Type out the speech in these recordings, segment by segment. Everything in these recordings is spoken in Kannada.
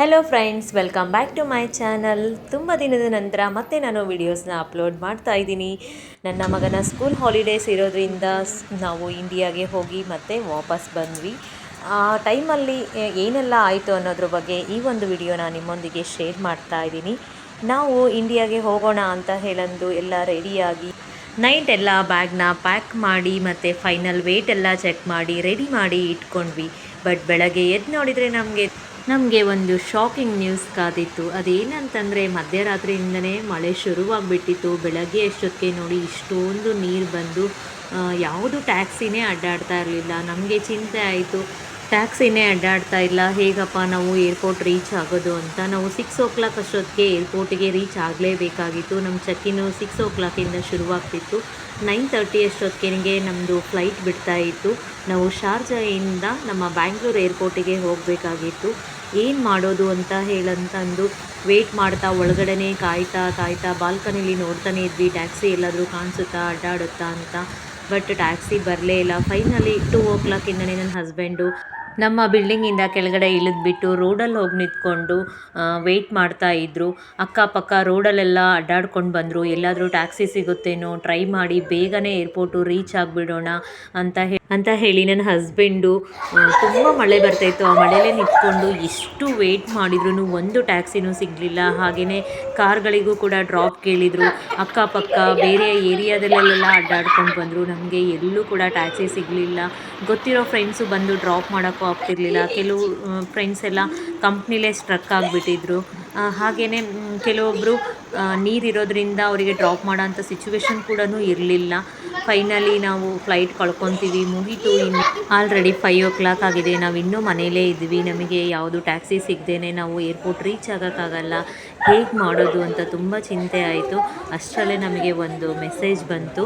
Hello friends, welcome back to my channel. ತುಂಬ ದಿನದ ನಂತರ ಮತ್ತೆ ನಾನು ವಿಡಿಯೋಸ್ನ ಅಪ್ಲೋಡ್ ಮಾಡ್ತಾ ಇದ್ದೀನಿ. ನನ್ನ ಮಗನ ಸ್ಕೂಲ್ ಹಾಲಿಡೇಸ್ ಇರೋದ್ರಿಂದ ನಾವು ಇಂಡಿಯಾಗೆ ಹೋಗಿ ಮತ್ತೆ ವಾಪಸ್ ಬಂದ್ವಿ. ಆ ಟೈಮಲ್ಲಿ ಏನೆಲ್ಲ ಆಯಿತು ಅನ್ನೋದ್ರ ಬಗ್ಗೆ ಈ ಒಂದು ವಿಡಿಯೋನ ನಿಮ್ಮೊಂದಿಗೆ ಶೇರ್ ಮಾಡ್ತಾ ಇದ್ದೀನಿ. ನಾವು ಇಂಡಿಯಾಗೆ ಹೋಗೋಣ ಅಂತ ಹೇಳಂದು ಎಲ್ಲ ರೆಡಿಯಾಗಿ ನೈಟ್ ಎಲ್ಲ ಬ್ಯಾಗ್ನ ಪ್ಯಾಕ್ ಮಾಡಿ ಮತ್ತು ಫೈನಲ್ ವೇಟ್ ಎಲ್ಲ ಚೆಕ್ ಮಾಡಿ ರೆಡಿ ಮಾಡಿ ಇಟ್ಕೊಂಡ್ವಿ. ಬಟ್ ಬೆಳಗ್ಗೆ ಎದ್ದು ನೋಡಿದರೆ ನಮಗೆ ಒಂದು ಶಾಕಿಂಗ್ ನ್ಯೂಸ್ ಕಾದಿತ್ತು. ಅದೇನಂತಂದರೆ ಮಧ್ಯರಾತ್ರಿಯಿಂದನೇ ಮಳೆ ಶುರುವಾಗ್ಬಿಟ್ಟಿತ್ತು. ಬೆಳಗ್ಗೆ ಎಷ್ಟೊತ್ತಿಗೆ ನೋಡಿ ಇಷ್ಟೊಂದು ನೀರು ಬಂದು ಯಾವುದು ಟ್ಯಾಕ್ಸಿನೇ ಅಡ್ಡಾಡ್ತಾ ಇರಲಿಲ್ಲ. ನಮಗೆ ಚಿಂತೆ ಆಯಿತು, ಟ್ಯಾಕ್ಸಿನೇ ಅಡ್ಡಾಡ್ತಾ ಇಲ್ಲ, ಹೇಗಪ್ಪ ನಾವು ಏರ್ಪೋರ್ಟ್ ರೀಚ್ ಆಗೋದು ಅಂತ. ನಾವು 6 o'clock ಅಷ್ಟೊತ್ತಿಗೆ ಏರ್ಪೋರ್ಟಿಗೆ ರೀಚ್ ಆಗಲೇಬೇಕಾಗಿತ್ತು. ನಮ್ಮ ಚೆಕ್ಕಿನ್ನು 6 o'clock ಶುರುವಾಗ್ತಿತ್ತು. 9:30 ಅಷ್ಟೊತ್ತಿಗೆ ನಮ್ಮದು ಫ್ಲೈಟ್ ಬಿಡ್ತಾ ಇತ್ತು. ನಾವು ಶಾರ್ಜಾಯಿಂದ ನಮ್ಮ ಬ್ಯಾಂಗ್ಳೂರು ಏರ್ಪೋರ್ಟಿಗೆ ಹೋಗಬೇಕಾಗಿತ್ತು. ಏನು ಮಾಡೋದು ಅಂತ ಹೇಳಂತಂದು ವೇಟ್ ಮಾಡ್ತಾ ಒಳಗಡೆನೇ ಕಾಯ್ತಾ ಬಾಲ್ಕನಿಲಿ ನೋಡ್ತಾನೆ ಇದ್ವಿ, ಟ್ಯಾಕ್ಸಿ ಎಲ್ಲಾದರೂ ಕಾಣಿಸುತ್ತಾ ಅಡ್ಡಾಡುತ್ತಾ ಅಂತ. ಬಟ್ ಟ್ಯಾಕ್ಸಿ ಬರಲೇ ಇಲ್ಲ. ಫೈನಲಿ 2 o'clock ನನ್ನ ಹಸ್ಬೆಂಡು ನಮ್ಮ ಬಿಲ್ಡಿಂಗಿಂದ ಕೆಳಗಡೆ ಇಳಿದ್ಬಿಟ್ಟು ರೋಡಲ್ಲಿ ಹೋಗಿ ನಿಂತ್ಕೊಂಡು ವೆಯ್ಟ್ ಮಾಡ್ತಾ ಇದ್ದರು. ಅಕ್ಕಪಕ್ಕ ರೋಡಲ್ಲೆಲ್ಲ ಅಡ್ಡಾಡ್ಕೊಂಡು ಬಂದರು. ಎಲ್ಲಾದರೂ ಟ್ಯಾಕ್ಸಿ ಸಿಗುತ್ತೇನೋ ಟ್ರೈ ಮಾಡಿ ಬೇಗನೆ ಏರ್ಪೋರ್ಟು ರೀಚ್ ಆಗಿಬಿಡೋಣ ಅಂತ ಹೇಳಿ ನನ್ನ ಹಸ್ಬೆಂಡು ತುಂಬ ಮಳೆ ಬರ್ತಾಯಿತ್ತು. ಆ ಮಳೆಯಲ್ಲೇ ನಿಂತ್ಕೊಂಡು ಎಷ್ಟು ವೆಯ್ಟ್ ಮಾಡಿದ್ರು ಒಂದು ಟ್ಯಾಕ್ಸಿನೂ ಸಿಗಲಿಲ್ಲ. ಹಾಗೆಯೇ ಕಾರ್ಗಳಿಗೂ ಕೂಡ ಡ್ರಾಪ್ ಕೇಳಿದರು. ಅಕ್ಕಪಕ್ಕ ಬೇರೆ ಏರಿಯಾದಲ್ಲೆಲ್ಲ ಅಡ್ಡಾಡ್ಕೊಂಡು ಬಂದರು. ನಮಗೆ ಎಲ್ಲೂ ಕೂಡ ಟ್ಯಾಕ್ಸಿ ಸಿಗಲಿಲ್ಲ. ಗೊತ್ತಿರೋ ಫ್ರೆಂಡ್ಸು ಬಂದು ಡ್ರಾಪ್ ಮಾಡೋಕ್ಕೂ ಆಗ್ತಿರ್ಲಿಲ್ಲ. ಕೆಲವು ಫ್ರೆಂಡ್ಸ್ ಎಲ್ಲ ಕಂಪ್ನಿಲೇ ಸ್ಟ್ರಕ್ ಆಗಿಬಿಟ್ಟಿದ್ರು. ಹಾಗೆಯೇ ಕೆಲವೊಬ್ಬರು ನೀರಿರೋದ್ರಿಂದ ಅವರಿಗೆ ಡ್ರಾಪ್ ಮಾಡೋ ಅಂಥ ಸಿಚುವೇಶನ್ ಕೂಡ ಇರಲಿಲ್ಲ. ಫೈನಲಿ ನಾವು ಫ್ಲೈಟ್ ಕಳ್ಕೊತೀವಿ, ಮುಗೀತು. ಇನ್ನು ಆಲ್ರೆಡಿ 5 o'clock ಆಗಿದೆ. ನಾವು ಇನ್ನೂ ಮನೇಲೇ ಇದ್ವಿ. ನಮಗೆ ಯಾವುದು ಟ್ಯಾಕ್ಸಿ ಸಿಗದೇನೆ ನಾವು ಏರ್ಪೋರ್ಟ್ ರೀಚ್ ಆಗೋಕ್ಕಾಗಲ್ಲ, ಹೇಗೆ ಮಾಡೋದು ಅಂತ ತುಂಬ ಚಿಂತೆ ಆಯಿತು. ಅಷ್ಟರಲ್ಲೇ ನಮಗೆ ಒಂದು ಮೆಸೇಜ್ ಬಂತು.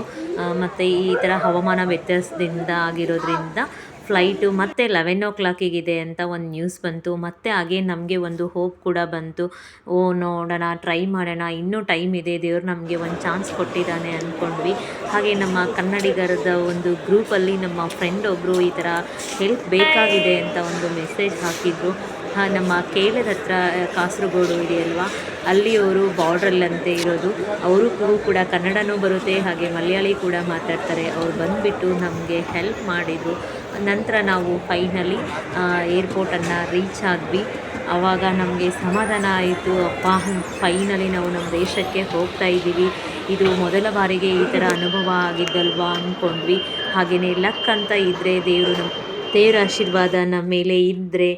ಮತ್ತು ಈ ಥರ ಹವಾಮಾನ ವ್ಯತ್ಯಾಸದಿಂದ ಆಗಿರೋದ್ರಿಂದ ಫ್ಲೈಟು ಮತ್ತೆ 11 o'clock ಅಂತ ಒಂದು ನ್ಯೂಸ್ ಬಂತು. ಮತ್ತು ಹಾಗೆ ನಮಗೆ ಒಂದು ಹೋಪ್ ಕೂಡ ಬಂತು. ನೋಡೋಣ, ಟ್ರೈ ಮಾಡೋಣ, ಇನ್ನೂ ಟೈಮ್ ಇದೆ, ದೇವ್ರು ನಮಗೆ ಒಂದು ಚಾನ್ಸ್ ಕೊಟ್ಟಿದ್ದಾನೆ ಅಂದ್ಕೊಂಡ್ವಿ. ಹಾಗೆ ನಮ್ಮ ಕನ್ನಡಿಗರದ ಒಂದು ಗ್ರೂಪಲ್ಲಿ ನಮ್ಮ ಫ್ರೆಂಡ್ ಒಬ್ಬರು ಈ ಥರ ಹೆಲ್ಪ್ ಬೇಕಾಗಿದೆ ಅಂತ ಒಂದು ಮೆಸೇಜ್ ಹಾಕಿದ್ರು. ನಮ್ಮ ಕೇಳದ ಹತ್ರ ಕಾಸರಗೋಡು ಇದೆಯಲ್ವ, ಅಲ್ಲಿ ಅವರು ಬಾರ್ಡ್ರಲ್ಲಂತೆ ಇರೋದು. ಅವ್ರಿಗೂ ಕೂಡ ಕನ್ನಡನೂ ಬರುತ್ತೆ, ಹಾಗೆ ಮಲಯಾಳಿ ಕೂಡ ಮಾತಾಡ್ತಾರೆ. ಅವ್ರು ಬಂದುಬಿಟ್ಟು ನಮಗೆ ಹೆಲ್ಪ್ ಮಾಡಿದರು. ನಂತರ ನಾವು ಫೈನಲಿ ಏರ್ಪೋರ್ಟನ್ನು ರೀಚ್ ಆದ್ವಿ. ಆವಾಗ ನಮಗೆ ಸಮಾಧಾನ ಆಯಿತು. ಅಪ್ಪ, ಫೈನಲಿ ನಾವು ನಮ್ಮ ದೇಶಕ್ಕೆ ಹೋಗ್ತಾ ಇದ್ದೀವಿ. ಇದು ಮೊದಲ ಬಾರಿಗೆ ಈ ಥರ ಅನುಭವ ಆಗಿದ್ದಲ್ವಾ ಅಂದ್ಕೊಂಡ್ವಿ. ಹಾಗೆಯೇ ಲಕ್ ಅಂತ ಇದ್ದರೆ ದೇವರ ಆಶೀರ್ವಾದ ನಮ್ಮ ಮೇಲೆ ಇದ್ದರೆ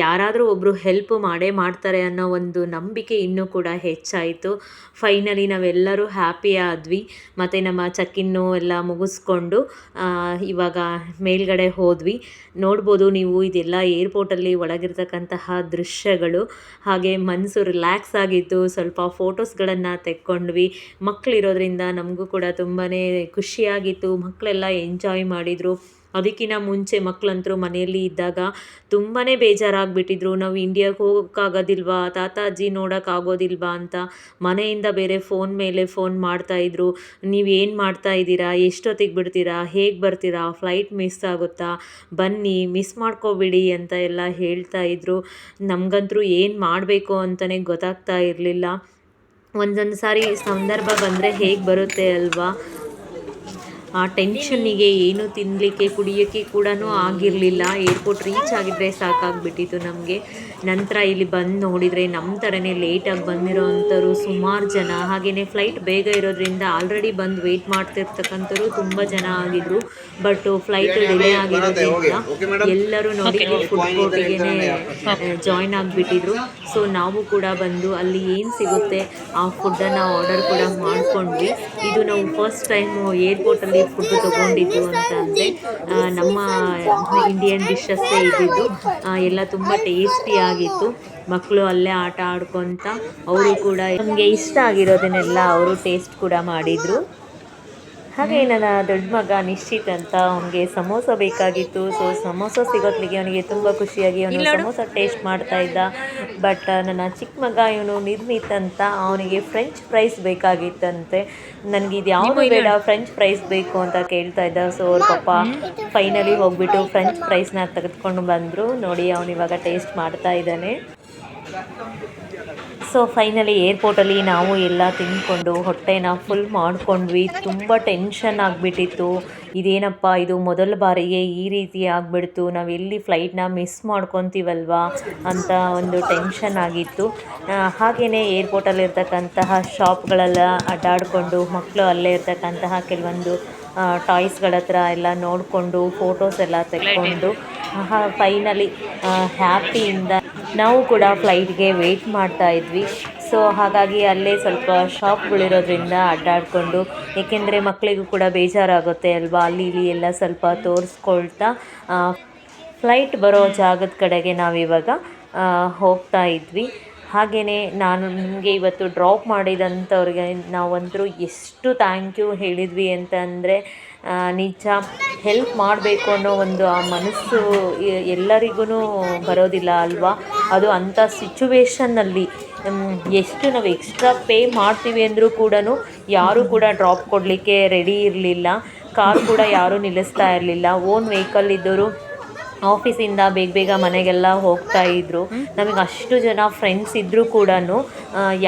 ಯಾರಾದರೂ ಒಬ್ಬರು ಹೆಲ್ಪ್ ಮಾಡ್ತಾರೆ ಅನ್ನೋ ಒಂದು ನಂಬಿಕೆ ಇನ್ನೂ ಕೂಡ ಹೆಚ್ಚಾಯಿತು. ಫೈನಲಿ ನಾವೆಲ್ಲರೂ ಹ್ಯಾಪಿ ಆದ್ವಿ. ಮತ್ತು ನಮ್ಮ ಚೆಕ್ಕಿನ್ನು ಎಲ್ಲ ಮುಗಿಸ್ಕೊಂಡು ಇವಾಗ ಮೇಲ್ಗಡೆ ಹೋದ್ವಿ. ನೋಡ್ಬೋದು ನೀವು, ಇದೆಲ್ಲ ಏರ್ಪೋರ್ಟಲ್ಲಿ ಒಳಗಿರ್ತಕ್ಕಂತಹ ದೃಶ್ಯಗಳು. ಹಾಗೆ ಮನಸ್ಸು ರಿಲ್ಯಾಕ್ಸ್ ಆಗಿತ್ತು. ಸ್ವಲ್ಪ ಫೋಟೋಸ್ಗಳನ್ನು ತೆಕ್ಕೊಂಡ್ವಿ. ಮಕ್ಕಳಿರೋದ್ರಿಂದ ನಮಗೂ ಕೂಡ ತುಂಬಾ ಖುಷಿಯಾಗಿತ್ತು. ಮಕ್ಕಳೆಲ್ಲ ಎಂಜಾಯ್ ಮಾಡಿದರು. ಅದಕ್ಕಿಂತ ಮುಂಚೆ ಮಕ್ಕಳಂತರೂ ಮನೆಯಲ್ಲಿ ಇದ್ದಾಗ ತುಂಬಾ ಬೇಜಾರಾಗಿಬಿಟ್ಟಿದ್ರು. ನಾವು ಇಂಡಿಯಾಗೆ ಹೋಗೋಕ್ಕಾಗೋದಿಲ್ವಾ, ತಾತ ಅಜ್ಜಿ ನೋಡೋಕ್ಕಾಗೋದಿಲ್ವಾ ಅಂತ ಮನೆಯಿಂದ ಬೇರೆ ಫೋನ್ ಮೇಲೆ ಫೋನ್ ಮಾಡ್ತಾಯಿದ್ರು. ನೀವೇನು ಮಾಡ್ತಾ ಇದ್ದೀರಾ, ಎಷ್ಟೊತ್ತಿಗೆ ಬಿಡ್ತೀರಾ, ಹೇಗೆ ಬರ್ತೀರಾ, ಫ್ಲೈಟ್ ಮಿಸ್ ಆಗುತ್ತಾ, ಬನ್ನಿ, ಮಿಸ್ ಮಾಡ್ಕೋಬಿಡಿ ಅಂತ ಎಲ್ಲ ಹೇಳ್ತಾಯಿದ್ರು. ನಮಗಂತರೂ ಏನು ಮಾಡಬೇಕು ಅಂತಲೇ ಗೊತ್ತಾಗ್ತಾ ಇರಲಿಲ್ಲ. ಒಂದೊಂದು ಸಾರಿ ಸಂದರ್ಭ ಬಂದರೆ ಹೇಗೆ ಬರುತ್ತೆ ಅಲ್ವಾ, ಆ ಟೆನ್ಷನ್ನಿಗೆ ಏನು ತಿನ್ನಲಿಕ್ಕೆ ಕುಡಿಯೋಕ್ಕೆ ಕೂಡ ಆಗಿರಲಿಲ್ಲ. ಏರ್ಪೋರ್ಟ್ ರೀಚ್ ಆಗಿದ್ದರೆ ಸಾಕಾಗಿಬಿಟ್ಟಿತ್ತು ನಮಗೆ. ನಂತರ ಇಲ್ಲಿ ಬಂದು ನೋಡಿದರೆ ನಮ್ಮ ಥರನೇ ಲೇಟಾಗಿ ಬಂದಿರೋ ಅಂಥವ್ರು ಸುಮಾರು ಜನ. ಹಾಗೆಯೇ ಫ್ಲೈಟ್ ಬೇಗ ಇರೋದ್ರಿಂದ ಆಲ್ರೆಡಿ ಬಂದು ವೆಯ್ಟ್ ಮಾಡ್ತಿರ್ತಕ್ಕಂಥವ್ರು ತುಂಬ ಜನ ಆಗಿದ್ರು. ಬಟ್ ಫ್ಲೈಟ್ ಡಿಲೇ ಆಗಿರೋದ್ರಿಂದ ಎಲ್ಲರೂ ನೋಡಿ ಫುಡ್ ಕೋರ್ಟಿಗೆ ಜಾಯ್ನ್ ಆಗಿಬಿಟ್ಟಿದ್ರು. ಸೊ ನಾವು ಕೂಡ ಬಂದು ಅಲ್ಲಿ ಏನು ಸಿಗುತ್ತೆ ಆ ಫುಡ್ಡನ್ನು ಆರ್ಡರ್ ಕೂಡ ಮಾಡಿಕೊಂಡ್ವಿ. ಇದು ನಾವು ಫಸ್ಟ್ ಟೈಮು ಏರ್ಪೋರ್ಟಲ್ಲಿ ಫುಡ್ ತೊಗೊಂಡಿದ್ದು ಅಂತಂದರೆ ನಮ್ಮ ಇಂಡಿಯನ್ ಡಿಶಸ್ಸೇ ಇದ್ದಿದ್ದು. ಎಲ್ಲ ತುಂಬ ಟೇಸ್ಟಿಯಾಗಿತ್ತು. ಮಕ್ಕಳು ಅಲ್ಲೇ ಆಟ ಆಡ್ಕೊತ ಅವರು ಕೂಡ ನಮಗೆ ಇಷ್ಟ ಆಗಿರೋದನ್ನೆಲ್ಲ ಅವರು ಟೇಸ್ಟ್ ಕೂಡ ಮಾಡಿದರು. ಹಾಗೆ ನನ್ನ ದೊಡ್ಡ ಮಗ ನಿಶ್ಚಿತ್ ಅಂತ, ಅವನಿಗೆ ಸಮೋಸ ಬೇಕಾಗಿತ್ತು. ಸೊ ಸಮೋಸ ಸಿಗೋತ್ಲಿಗೆ ಅವನಿಗೆ ತುಂಬ ಖುಷಿಯಾಗಿ ಅವನು ಸಮೋಸ ಟೇಸ್ಟ್ ಮಾಡ್ತಾ ಇದ್ದ. ಬಟ್ ನನ್ನ ಚಿಕ್ಕ ಮಗ ಇವನು ನಿರ್ಮಿತ್ ಅಂತ, ಅವನಿಗೆ ಫ್ರೆಂಚ್ ಫ್ರೈಸ್ ಬೇಕಾಗಿತ್ತಂತೆ. ನನಗೆ ಇದು ಯಾವುದು ಬೇಡ, ಫ್ರೆಂಚ್ ಫ್ರೈಸ್ ಬೇಕು ಅಂತ ಕೇಳ್ತಾ ಇದ್ದ. ಸೊ ಅವ್ರ ಪಾಪ ಫೈನಲಿ ಹೋಗ್ಬಿಟ್ಟು ಫ್ರೆಂಚ್ ಫ್ರೈಸ್ನ ತೆಗೆದುಕೊಂಡು ಬಂದರು. ನೋಡಿ, ಅವನಿವಾಗ ಟೇಸ್ಟ್ ಮಾಡ್ತಾ ಇದ್ದಾನೆ. ಸೊ ಫೈನಲಿ ಏರ್ಪೋರ್ಟಲ್ಲಿ ನಾವು ಎಲ್ಲ ತಿಂದ್ಕೊಂಡು ಹೊಟ್ಟೆನ ಫುಲ್ ಮಾಡ್ಕೊಂಡ್ವಿ. ತುಂಬ ಟೆನ್ಷನ್ ಆಗಿಬಿಟ್ಟಿತ್ತು. ಇದೇನಪ್ಪ ಇದು ಮೊದಲ ಬಾರಿಗೆ ಈ ರೀತಿ ಆಗಿಬಿಡ್ತು, ನಾವು ಎಲ್ಲಿ ಫ್ಲೈಟ್ನ ಮಿಸ್ ಮಾಡ್ಕೊತೀವಲ್ವಾ ಅಂತ ಒಂದು ಟೆನ್ಷನ್ ಆಗಿತ್ತು. ಹಾಗೆಯೇ ಏರ್ಪೋರ್ಟಲ್ಲಿರ್ತಕ್ಕಂತಹ ಶಾಪ್ಗಳೆಲ್ಲ ಅಡ್ಡಾಡಿಕೊಂಡು ಮಕ್ಕಳು ಅಲ್ಲೇ ಇರ್ತಕ್ಕಂತಹ ಕೆಲವೊಂದು ಟಾಯ್ಸ್ಗಳ ಹತ್ರ ಎಲ್ಲ ನೋಡಿಕೊಂಡು ಫೋಟೋಸ್ ಎಲ್ಲ ತೆಕ್ಕೊಂಡು ಫೈನಲಿ ಹ್ಯಾಪಿಯಿಂದ ನಾವು ಕೂಡ ಫ್ಲೈಟ್ಗೆ ವೆಯ್ಟ್ ಮಾಡ್ತಾ ಇದ್ವಿ. ಸೊ ಹಾಗಾಗಿ ಅಲ್ಲೇ ಸ್ವಲ್ಪ ಶಾಪ್ಗಳಿರೋದ್ರಿಂದ ಅಡ್ಡಾಡಿಕೊಂಡು, ಏಕೆಂದರೆ ಮಕ್ಕಳಿಗೂ ಕೂಡ ಬೇಜಾರಾಗುತ್ತೆ ಅಲ್ವಾ, ಅಲ್ಲಿ ಇಲ್ಲಿ ಎಲ್ಲ ಸ್ವಲ್ಪ ತೋರಿಸ್ಕೊಳ್ತಾ ಫ್ಲೈಟ್ ಬರೋ ಜಾಗದ ಕಡೆಗೆ ನಾವಿವಾಗ ಹೋಗ್ತಾ ಇದ್ವಿ. ಹಾಗೆಯೇ ನಾನು ನಿಮಗೆ ಇವತ್ತು ಡ್ರಾಪ್ ಮಾಡಿದಂಥವ್ರಿಗೆ ನಾವಂತರೂ ಎಷ್ಟು ಥ್ಯಾಂಕ್ ಯು ಹೇಳಿದ್ವಿ ಅಂತ ಅಂದರೆ, ನಿಜ ಹೆಲ್ಪ್ ಮಾಡಬೇಕು ಅನ್ನೋ ಒಂದು ಆ ಮನಸ್ಸು ಎಲ್ಲರಿಗೂ ಬರೋದಿಲ್ಲ ಅಲ್ವಾ. ಅದು ಅಂಥ ಸಿಚುವೇಷನ್ನಲ್ಲಿ ಎಷ್ಟು ನಾವು ಎಕ್ಸ್ಟ್ರಾ ಪೇ ಮಾಡ್ತೀವಿ ಅಂದರೂ ಕೂಡ ಯಾರೂ ಕೂಡ ಡ್ರಾಪ್ ಕೊಡಲಿಕ್ಕೆ ರೆಡಿ ಇರಲಿಲ್ಲ. ಕಾರ್ ಕೂಡ ಯಾರೂ ನಿಲ್ಲಿಸ್ತಾ ಇರಲಿಲ್ಲ. ಓನ್ ವೆಹಿಕಲ್ ಇದ್ದವರು ಆಫೀಸಿಂದ ಬೇಗ ಬೇಗ ಮನೆಗೆಲ್ಲ ಹೋಗ್ತಾಯಿದ್ರು. ನಮಗೆ ಅಷ್ಟು ಜನ ಫ್ರೆಂಡ್ಸ್ ಇದ್ದರೂ ಕೂಡ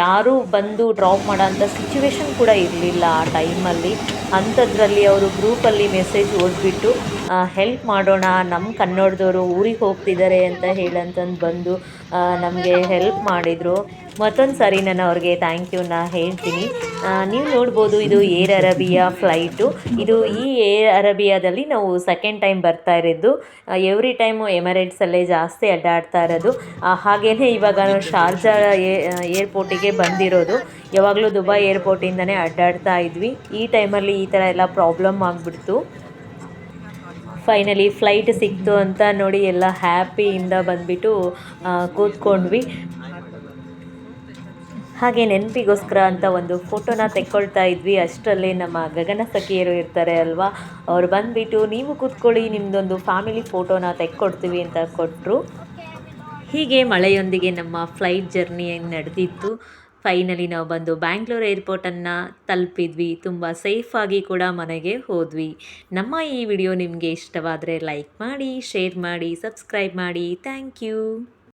ಯಾರೂ ಬಂದು ಡ್ರಾಪ್ ಮಾಡೋಂಥ ಸಿಚುವೇಶನ್ ಕೂಡ ಇರಲಿಲ್ಲ ಆ ಟೈಮಲ್ಲಿ. ಅಂಥದ್ರಲ್ಲಿ ಅವರು ಗ್ರೂಪಲ್ಲಿ ಮೆಸೇಜ್ ಓದ್ಬಿಟ್ಟು ಹೆಲ್ಪ್ ಮಾಡೋಣ, ನಮ್ಮ ಕನ್ನಡದವರು ಊರಿಗೆ ಹೋಗ್ತಿದ್ದಾರೆ ಅಂತ ಹೇಳಂತಂದು ಬಂದು ನಮಗೆ ಹೆಲ್ಪ್ ಮಾಡಿದರು. ಮತ್ತೊಂದು ಸಾರಿ ನಾನು ಅವ್ರಿಗೆ ಥ್ಯಾಂಕ್ ಯುನ ಹೇಳ್ತೀನಿ. ನೀವು ನೋಡ್ಬೋದು, ಇದು ಏರ್ ಅರೇಬಿಯಾ ಫ್ಲೈಟು. ಇದು ಈ ಏರ್ ಅರೇಬಿಯಾದಲ್ಲಿ ನಾವು ಸೆಕೆಂಡ್ ಟೈಮ್ ಬರ್ತಾ ಇರೋದು. ಎವ್ರಿ ಟೈಮು ಎಮಿರೇಟ್ಸಲ್ಲೇ ಜಾಸ್ತಿ ಅಡ್ಡಾಡ್ತಾ ಇರೋದು. ಹಾಗೆಯೇ ಇವಾಗ ನಾವು ಶಾರ್ಜಾ ಏರ್ಪೋರ್ಟಿಗೆ ಬಂದಿರೋದು. ಯಾವಾಗಲೂ ದುಬೈ ಏರ್ಪೋರ್ಟಿಂದನೇ ಅಡ್ಡಾಡ್ತಾ ಇದ್ವಿ. ಈ ಟೈಮಲ್ಲಿ ಈ ಥರ ಎಲ್ಲ ಪ್ರಾಬ್ಲಮ್ ಆಗಿಬಿಡ್ತು. ಫೈನಲಿ ಫ್ಲೈಟ್ ಸಿಕ್ತು ಅಂತ ನೋಡಿ ಎಲ್ಲ ಹ್ಯಾಪಿಯಿಂದ ಬಂದುಬಿಟ್ಟು ಕೂತ್ಕೊಂಡ್ವಿ. ಹಾಗೆ ನೆನಪಿಗೋಸ್ಕರ ಅಂತ ಒಂದು ಫೋಟೋನ ತೆಕ್ಕೊಳ್ತಾ ಇದ್ವಿ. ಅಷ್ಟರಲ್ಲೇ ನಮ್ಮ ಗಗನ ಸಖಿಯರು ಇರ್ತಾರೆ ಅಲ್ವಾ, ಅವ್ರು ಬಂದುಬಿಟ್ಟು ನೀವು ಕೂತ್ಕೊಳ್ಳಿ, ನಿಮ್ಮದೊಂದು ಫ್ಯಾಮಿಲಿ ಫೋಟೋನ ತೆಕ್ಕೊಡ್ತೀವಿ ಅಂತ ಕೊಟ್ಟರು. ಹೀಗೆ ಮಳೆಯೊಂದಿಗೆ ನಮ್ಮ ಫ್ಲೈಟ್ ಜರ್ನಿ ನಡೆದಿತ್ತು. ಫೈನಲಿ ನಾವು ಬಂದು ಬ್ಯಾಂಗ್ಳೂರು ಏರ್ಪೋರ್ಟನ್ನು ತಲುಪಿದ್ವಿ. ತುಂಬ ಸೇಫಾಗಿ ಕೂಡ ಮನೆಗೆ ಹೋದ್ವಿ. ನಮ್ಮ ಈ ವಿಡಿಯೋ ನಿಮಗೆ ಇಷ್ಟವಾದರೆ ಲೈಕ್ ಮಾಡಿ, ಶೇರ್ ಮಾಡಿ, ಸಬ್ಸ್ಕ್ರೈಬ್ ಮಾಡಿ. Thank you.